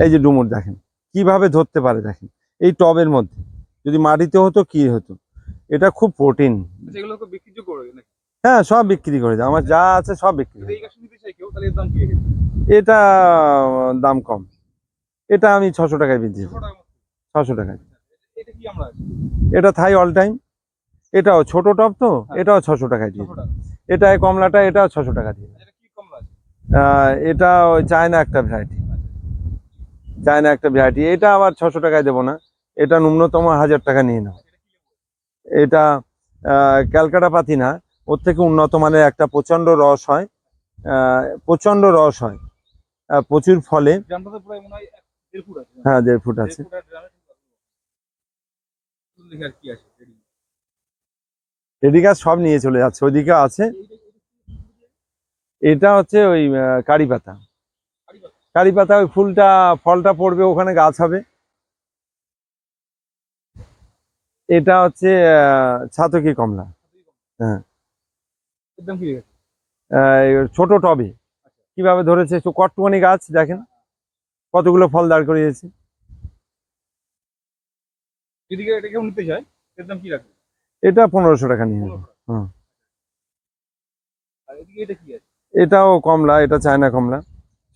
এই যে ডুমুর দেখেন কিভাবে ধরতে পারে, দেখেন এই টবের মধ্যে। যদি মাটিতে হতো কি হতো, এটা খুব প্রোটিন। হ্যাঁ, সব বিক্রি করে দেয়, আমার যা আছে সব বিক্রি। এটা দাম কম, এটা আমি 600 টাকায় বিক্রি, 600 টাকায়। এটা থাই অল টাইম, এটাও ছোট টপ তো, এটাও 600 টাকায় দিয়ে। এটা কমলাটা, এটাও 600 টাকা দিয়ে। এটা ওই চায়না একটা ভ্যারাইটি, চায়না একটা ভ্যারাইটি। এটা আবার 600 টাকায় দেবো না, এটা ন্যূনতম 1000 টাকা নিয়ে নাও। এটা ক্যালকাটা পাতি না, ওর থেকে উন্নত মানের একটা প্রচন্ড রস হয়, প্রচন্ড রস হয়, প্রচুর ফলে। হ্যাঁ, 1.5 ফুট আছে। রেডি গাছ সব নিয়ে চলে যাচ্ছে, ওইদিকে আছে। এটা হচ্ছে ওই কারি পাতা, কারি পাতা, ওই ফুলটা ফলটা পড়বে ওখানে গাছ হবে। এটা হচ্ছে ছাতকি কমলা। হ্যাঁ, ছোট টবে কিভাবে ধরেছে, কটটুকানি গাছ দেখেন কতগুলো ফল দাঁড় করিয়েছে। এটা 1500 টাকা নিয়ে নেবো। হ্যাঁ, এটাও কমলা, এটা চায়না কমলা,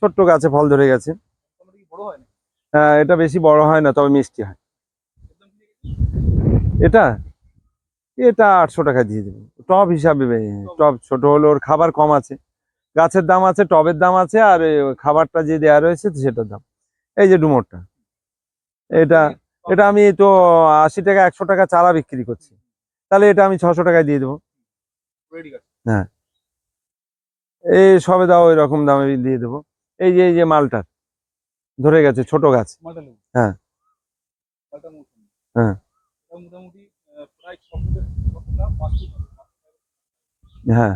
ছোট্ট গাছে ফল ধরে গেছে। হ্যাঁ, এটা বেশি বড় হয় না, তবে মিষ্টি হয়। এটা এটা 800 টাকা দিয়ে দেবো, টব হিসাবে। টব ছোট হলো, ওর খাবার কম আছে, গাছের দাম আছে, টবের দাম আছে, আর খাবারটা যে দেওয়া রয়েছে সেটার দাম। এই যে ডুমোরটা, এটা এটা আমি তো 80 টাকা 100 টাকা চারা বিক্রি করছি, তাহলে এটা আমি 600 টাকায় দিয়ে দেবো। হ্যাঁ, এই সবে দাও ওই রকম দামে দিয়ে দেবো। এই যে মালটা ধরে গেছে, ছোট গাছ। হ্যাঁ, হ্যাঁ, হ্যাঁ, হ্যাঁ,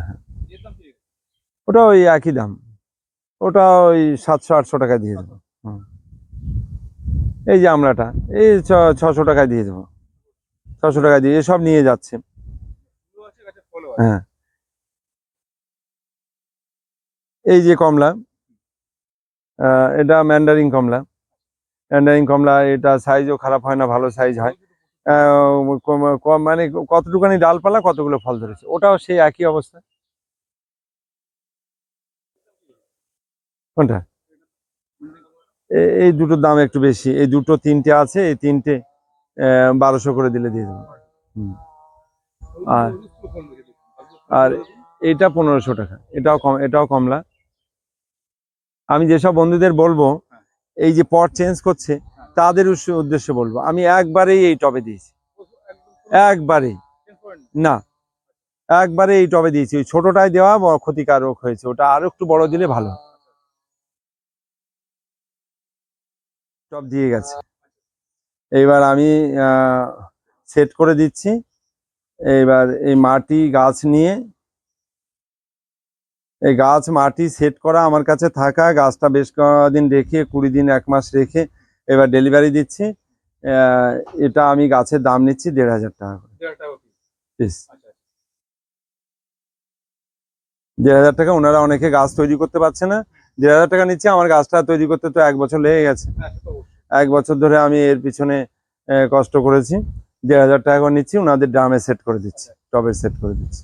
ওটা ওই একই দাম, ওটা ওই 700-800 টাকা দিয়ে দেবো। হুম। এই যে আমলাটা, এই 600 টাকায় দিয়ে দেবো, 600 টাকা দিয়ে এসব নিয়ে যাচ্ছে। হ্যাঁ, এই যে কমলা, এটা ম্যান্ডারিন কমলা, ম্যান্ডারিন কমলা, এটা সাইজও খারাপ হয় না, ভালো সাইজ হয়। মানে কতটুকানি ডালপালা কতগুলো ফল ধরেছে, ওটাও সেই একই অবস্থা। কোনটা? এই দুটোর দাম একটু বেশি, এই দুটো তিনটে আছে, এই তিনটে 1200 করে দিলে দিয়ে দেবো। আর আর এটা 1500 টাকা, এটাও কম, এটাও কমলা। আমি যেসব বন্ধুদের বলবো এই যে পট চেঞ্জ করছে, তাদের উদ্দেশ্যে বলবো, আমি একবারেই এই টবে দিয়েছি, একবারেই না, একবারে এই টবে দিয়েছি। ওই ছোটটায় দেওয়া ক্ষতিকারক হয়েছে, ওটা আরো একটু বড় দিলে ভালো। টব দিয়ে গেছে, এইবার আমি সেট করে দিচ্ছি। এইবার এই মাটি গাছ নিয়ে, এই গাছ মাটি সেট করা আমার কাছে থাকা, গাছটা বেশ কদিন রেখে 20 দিন 1 মাস রেখে এবার ডেলিভারি দিচ্ছি। এটা আমি গাছের দাম নিচ্ছি 1500 টাকা করে পিস। 1500 টাকা, ওনারা অনেকে গাছ তৈরি করতে পারছে না, 1500 টাকা নিচ্ছে। আমার গাছটা তৈরি করতে তো 1 বছর লেগে গেছে, 1 বছর ধরে আমি এর পিছনে কষ্ট করেছি। 1500 টাকা করে নিচ্ছি, ওনাদের ড্রামে সেট করে দিচ্ছি, টবে সেট করে দিচ্ছি।